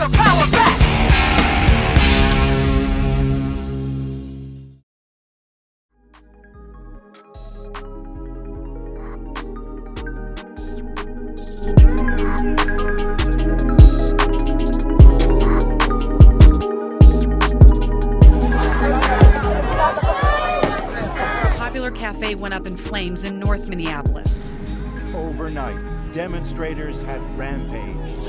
our power back. Cafe went up in flames in North Minneapolis. Overnight, demonstrators had rampaged,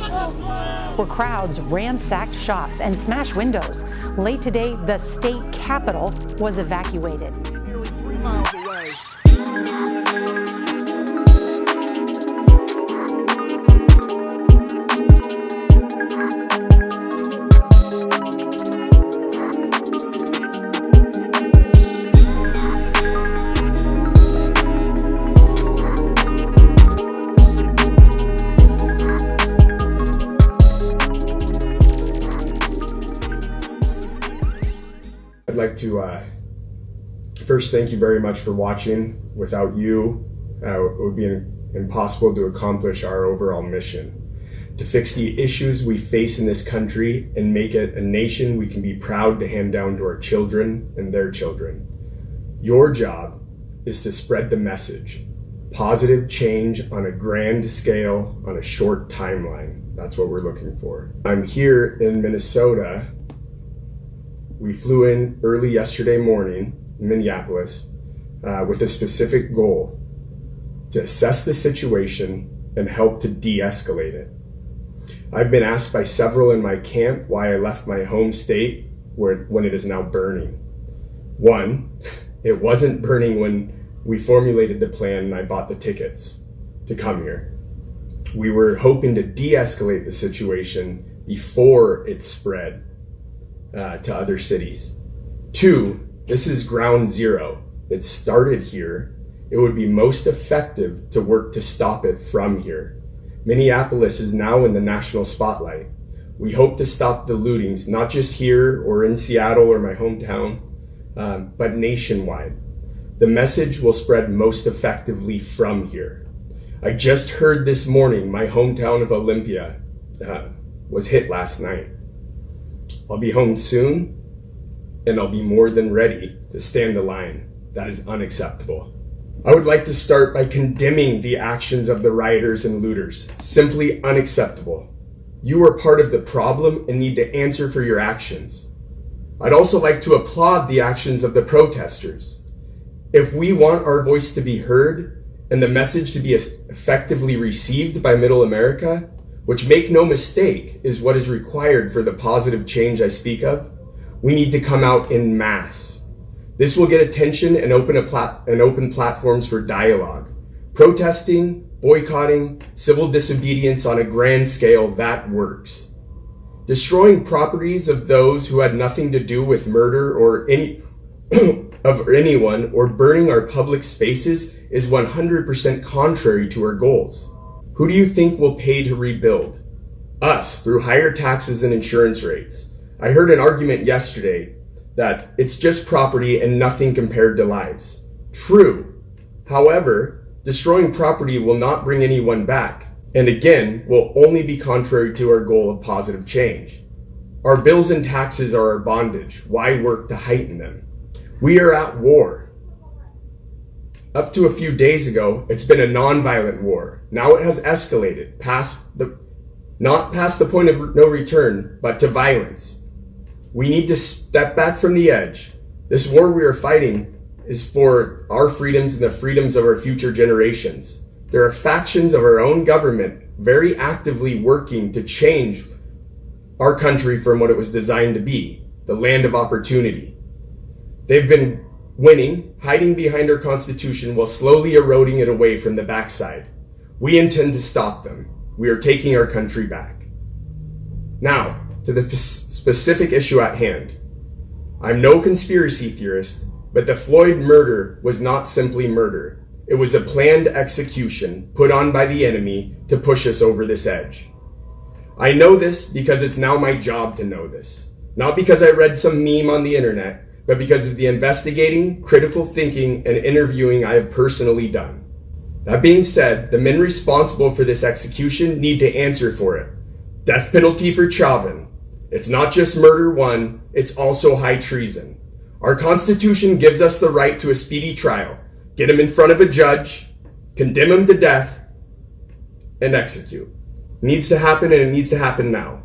where crowds ransacked shops and smashed windows. Late today, the state capitol was evacuated. nearly 3 miles away. I'd like to first thank you very much for watching. Without you, it would be impossible to accomplish our overall mission, to fix the issues we face in this country and make it a nation we can be proud to hand down to our children and their children. Your job is to spread the message, positive change on a grand scale, on a short timeline. That's what we're looking for. I'm here in Minnesota. We flew in early yesterday morning in Minneapolis with a specific goal to assess the situation and help to de-escalate it. I've been asked by several in my camp why I left my home state when it is now burning. One, it wasn't burning when we formulated the plan and I bought the tickets to come here. We were hoping to de-escalate the situation before it spread to other cities. Two, this is ground zero. It started here. It would be most effective to work to stop it from here. Minneapolis is now in the national spotlight. We hope to stop the lootings, not just here or in Seattle or my hometown, but nationwide. The message will spread most effectively from here. I just heard this morning my hometown of Olympia was hit last night. I'll be home soon, and I'll be more than ready to stand the line. That is unacceptable. I would like to start by condemning the actions of the rioters and looters. Simply unacceptable. You are part of the problem and need to answer for your actions. I'd also like to applaud the actions of the protesters. If we want our voice to be heard and the message to be effectively received by Middle America, which, make no mistake, is what is required for the positive change I speak of, we need to come out in mass. This will get attention and open platforms for dialogue. Protesting, boycotting, civil disobedience on a grand scale, that works. Destroying properties of those who had nothing to do with murder or anyone, or burning our public spaces is 100% contrary to our goals. Who do you think will pay to rebuild? Us, through higher taxes and insurance rates. I heard an argument yesterday that it's just property and nothing compared to lives. True. However, destroying property will not bring anyone back, and again, will only be contrary to our goal of positive change. Our bills and taxes are our bondage. Why work to heighten them? We are at war. Up to a few days ago, it's been a non-violent war. Now it has escalated not past the point of no return, but to violence. We need to step back from the edge. This war we are fighting is for our freedoms and the freedoms of our future generations. There are factions of our own government very actively working to change our country from what it was designed to be, the land of opportunity. They've been winning, hiding behind our Constitution while slowly eroding it away from the backside. We intend to stop them. We are taking our country back. Now, to the specific issue at hand. I'm no conspiracy theorist, but the Floyd murder was not simply murder. It was a planned execution put on by the enemy to push us over this edge. I know this because it's now my job to know this. Not because I read some meme on the internet, but because of the investigating, critical thinking, and interviewing I have personally done. That being said, the men responsible for this execution need to answer for it. Death penalty for Chauvin. It's not just murder one, it's also high treason. Our Constitution gives us the right to a speedy trial. Get him in front of a judge, condemn him to death, and execute. It needs to happen, and it needs to happen now.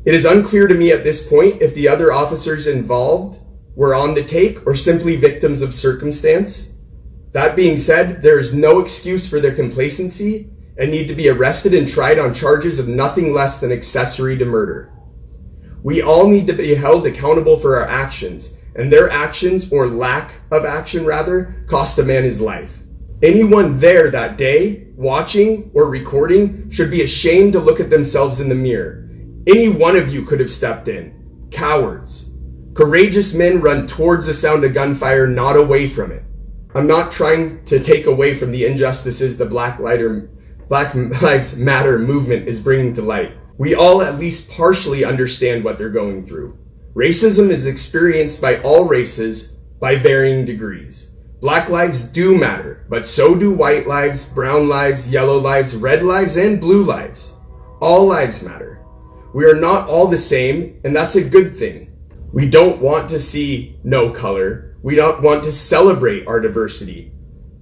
It is unclear to me at this point if the other officers involved were on the take or simply victims of circumstance. That being said, there is no excuse for their complacency and need to be arrested and tried on charges of nothing less than accessory to murder. We all need to be held accountable for our actions, and their actions, or lack of action rather, cost a man his life. Anyone there that day, watching or recording, should be ashamed to look at themselves in the mirror. Any one of you could have stepped in. Cowards. Courageous men run towards the sound of gunfire, not away from it. I'm not trying to take away from the injustices the Black Lives Matter movement is bringing to light. We all at least partially understand what they're going through. Racism is experienced by all races by varying degrees. Black lives do matter, but so do white lives, brown lives, yellow lives, red lives, and blue lives. All lives matter. We are not all the same, and that's a good thing. We don't want to see no color. We don't want to celebrate our diversity.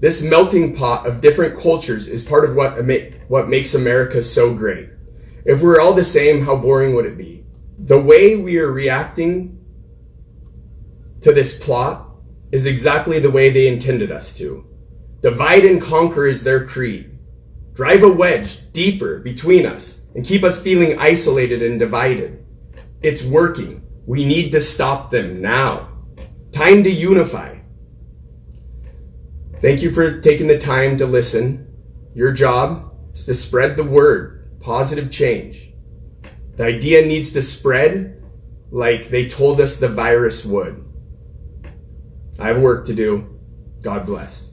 This melting pot of different cultures is part of what makes America so great. If we're all the same, how boring would it be? The way we are reacting to this plot is exactly the way they intended us to. Divide and conquer is their creed. Drive a wedge deeper between us and keep us feeling isolated and divided. It's working. We need to stop them now. Time to unify. Thank you for taking the time to listen. Your job is to spread the word, positive change. The idea needs to spread like they told us the virus would. I have work to do. God bless.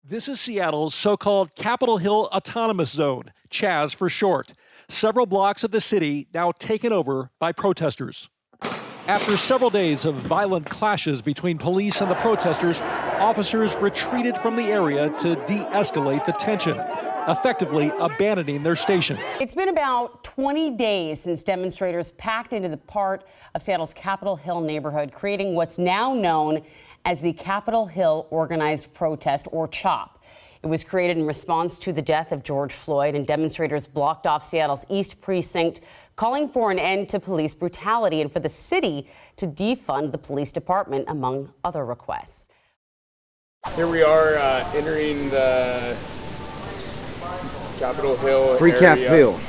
This is Seattle's so-called Capitol Hill Autonomous Zone, Chaz for short. Several blocks of the city now taken over by protesters. After several days of violent clashes between police and the protesters, officers retreated from the area to de-escalate the tension, effectively abandoning their station. It's been about 20 days since demonstrators packed into the part of Seattle's Capitol Hill neighborhood, creating what's now known as the Capitol Hill Organized Protest, or CHOP. It was created in response to the death of George Floyd, and demonstrators blocked off Seattle's East Precinct, calling for an end to police brutality and for the city to defund the police department, among other requests. Here we are entering the Capitol Hill Free area. Cap Hill.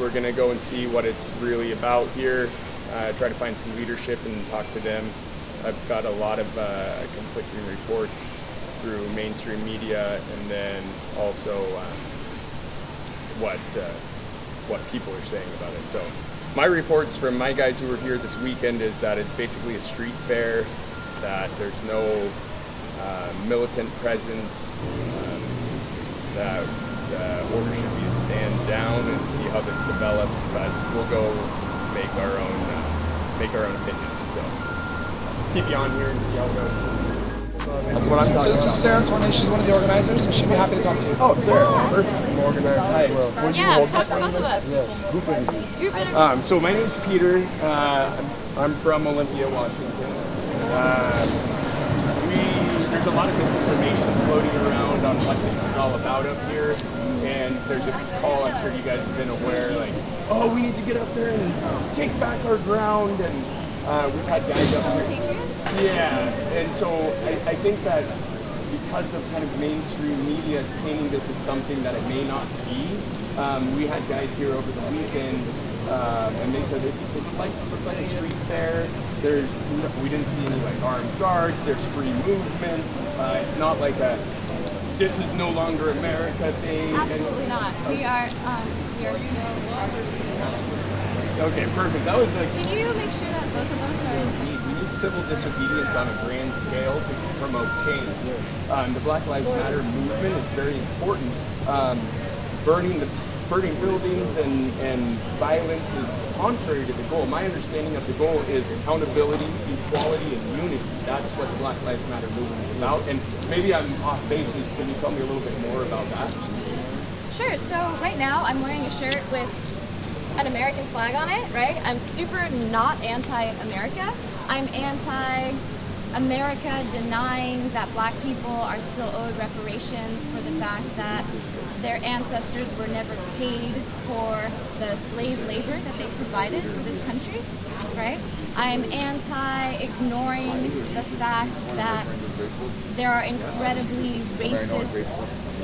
We're going to go and see what it's really about here, try to find some leadership and talk to them. I've got a lot of conflicting reports through mainstream media, and then also what people are saying about it. So my reports from my guys who were here this weekend is that it's basically a street fair, that there's no militant presence, that the order should be to stand down and see how this develops, but we'll go make our own opinion. So keep you on here and see how it goes. That's what I'm talking about. So this is Sarah Tornay. She's one of the organizers, and she'd be happy to talk to you. Oh, Sarah. Perfect. I'm organized as well. Talk to both of us. Yes. Group interview. So my name's Peter. I'm from Olympia, Washington. There's a lot of misinformation floating around on what this is all about up here, and there's a big call, I'm sure you guys have been aware, like, oh, we need to get up there and take back our ground, and we've had guys up here. Yeah, and so I think that because of kind of mainstream media is painting this as something that it may not be. We had guys here over the weekend, and they said it's like a street fair. We didn't see any like armed guards. There's free movement. It's not like this is no longer America thing. Absolutely not. We are still. Okay, perfect. That was like. Can you make sure that both of us are? We need civil disobedience on a grand scale to promote change. The Black Lives Matter movement is very important. Burning buildings and violence is contrary to the goal. My understanding of the goal is accountability, equality, and unity. That's what the Black Lives Matter movement is about. And maybe I'm off basis. Can you tell me a little bit more about that? Sure. So right now I'm wearing a shirt with an American flag on it, right? I'm super not anti-America. I'm anti-America denying that black people are still owed reparations for the fact that their ancestors were never paid for the slave labor that they provided for this country, right? I'm anti-ignoring the fact that there are incredibly racist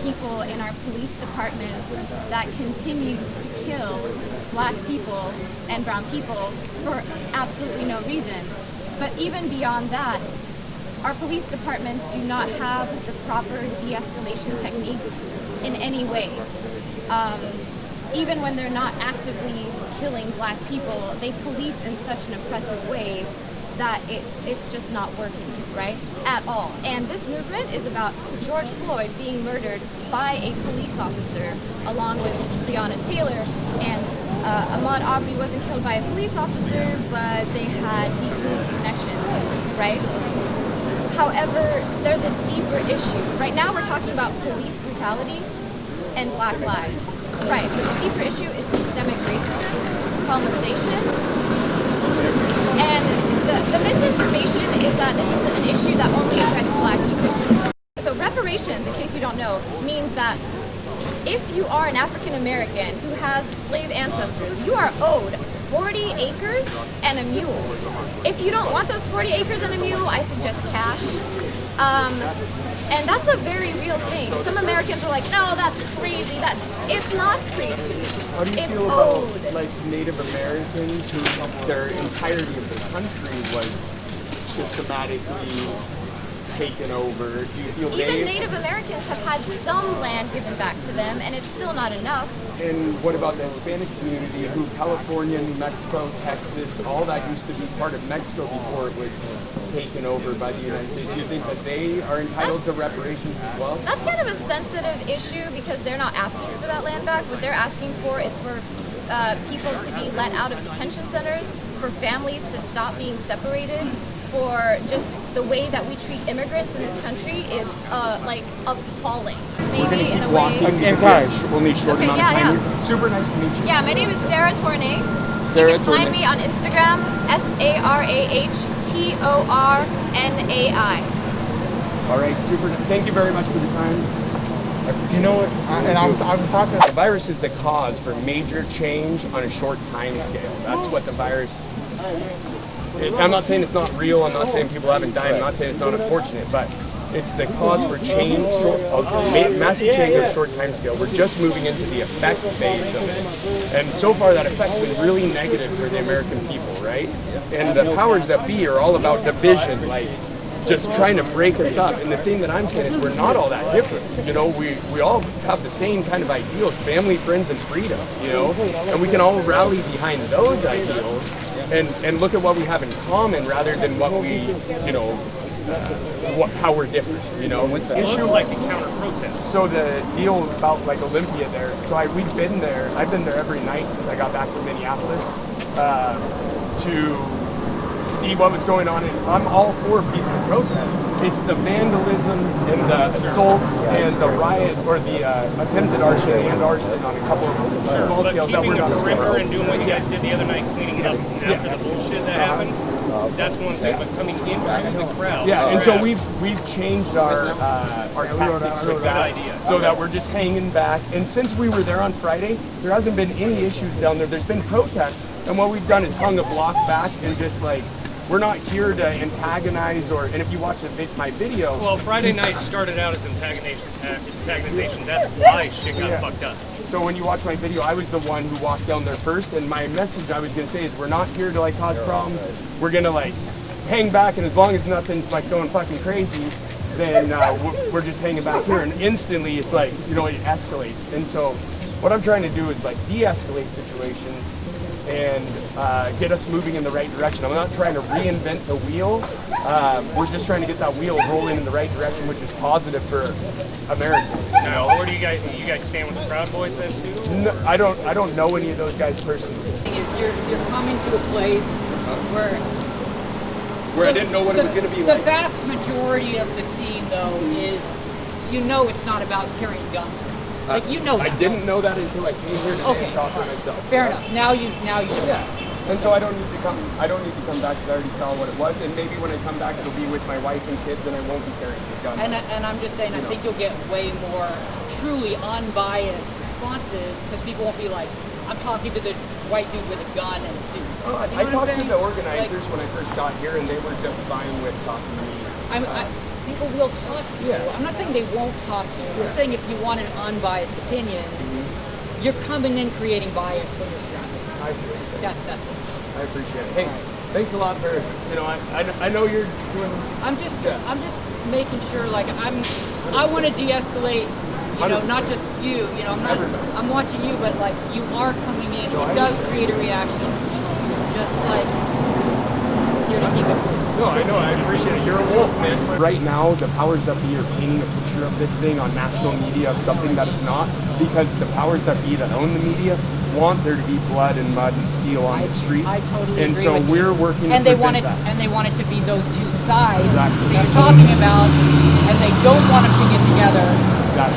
people in our police departments that continue to kill black people and brown people for absolutely no reason. But even beyond that, our police departments do not have the proper de-escalation techniques in any way. Even when they're not actively killing black people, they police in such an oppressive way that it's just not working, right? At all. And this movement is about George Floyd being murdered by a police officer, along with Breonna Taylor. And Ahmaud Arbery wasn't killed by a police officer, but they had deep police connections, right? However, there's a deeper issue. Right now we're talking about police brutality and black lives, right? But the deeper issue is systemic racism, colonization, and the misinformation is that this is an issue that only affects black people. So reparations, in case you don't know, means that if you are an African American who has slave ancestors, you are owed 40 acres and a mule. If you don't want those 40 acres and a mule, I suggest cash. And that's a very real thing. Some Americans are like, no, that's crazy. It's not crazy. How do you feel about like Native Americans who their entirety of the country was systematically taken over? Do you feel even Native Americans have had some land given back to them, and it's still not enough. And what about the Hispanic community who California, New Mexico, Texas, all that used to be part of Mexico before it was taken over by the United States? Do you think that they are entitled to reparations as well? That's kind of a sensitive issue because they're not asking for that land back. What they're asking for is for people to be let out of detention centers, for families to stop being separated, for just the way that we treat immigrants in this country is like appalling. Maybe in a way. We'll need short amount of time. Yeah. Super nice to meet you. Yeah, my name is Sarah Tournay. Sarah You can find me on Instagram, SarahTornai. All right, super. Thank you very much for the time. You know what? I was talking. The virus is the cause for major change on a short time scale. That's what the virus. I'm not saying it's not real. I'm not saying people haven't died. I'm not saying it's not unfortunate, but it's the cause for change, massive change on a short time scale. We're just moving into the effect phase of it. And so far that effect's been really negative for the American people, right? And the powers that be are all about division, like just trying to break us up. And the thing that I'm saying is we're not all that different. You know, we all have the same kind of ideals, family, friends, and freedom, you know? And we can all rally behind those ideals and look at what we have in common rather than what we, you know, how we're different, you know. With the issue like the counter protest. So the deal about like Olympia there. So we've been there. I've been there every night since I got back from Minneapolis to see what was going on. And I'm all for peaceful protest. It's the vandalism and the assaults and the riot or the attempted arson and arson on a couple of small scales that we're not keeping the perimeter and doing what you guys did the other night, cleaning it up after the bullshit that happened. That's one thing, but coming into the crowd. Yeah, and so we've changed our tactics with that, so that we're just hanging back. And since we were there on Friday, there hasn't been any issues down there. There's been protests, and what we've done is hung a block back and just like we're not here to antagonize or. And if you watch my video, well, Friday night started out as antagonization. That's why shit got fucked up. So when you watch my video, I was the one who walked down there first, and my message I was gonna say is we're not here to like cause problems. We're gonna like hang back, and as long as nothing's like going fucking crazy, then we're just hanging back here. And instantly, it's like it escalates. And so what I'm trying to do is like de-escalate situations and get us moving in the right direction. I'm not trying to reinvent the wheel. We're just trying to get that wheel rolling in the right direction, which is positive for Americans. Now, where do you guys stand with the Proud Boys then too? No, I don't know any of those guys personally. You're coming to a place where I didn't know what it was going to be like. The vast majority of the scene, though, is it's not about carrying guns. Like I didn't know that until I came here today and saw for myself. Fair enough. Now you do. Yeah. And so I don't need to come back because I already saw what it was. And maybe when I come back, it'll be with my wife and kids, and I won't be carrying the gun. And I'm just saying, I think you'll get way more truly unbiased responses because people won't be like, I'm talking to the white dude with a gun and a suit. I talked to the organizers when I first got here, and they were just fine with talking to me. People will talk to you. I'm not saying they won't talk to you. I'm saying if you want an unbiased opinion, you're coming in creating bias when you're strapping. I see what you're saying. That's it. I appreciate it. Hey, thanks a lot for I know you're doing. I'm just making sure I want to de-escalate. Not just you. I'm watching you, but like you are coming in. It does create a reaction. Just like here to keep it cool. No, I know. I appreciate it. You're a wolf, man. Right now, the powers that be are painting a picture of this thing on national media of something that it's not, because the powers that be that own the media want there to be blood and mud and steel on the streets. I totally and agree so with we're you. working and to they want it, that. and they want it to be those two sides Exactly. that you're talking about, and they don't want them to get together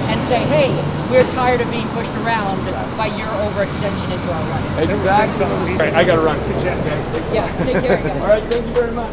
and say, hey, we're tired of being pushed around by your overextension into our rights. Exactly. All right, I gotta run. Okay, thanks a lot. Take care, guys. All right, thank you very much.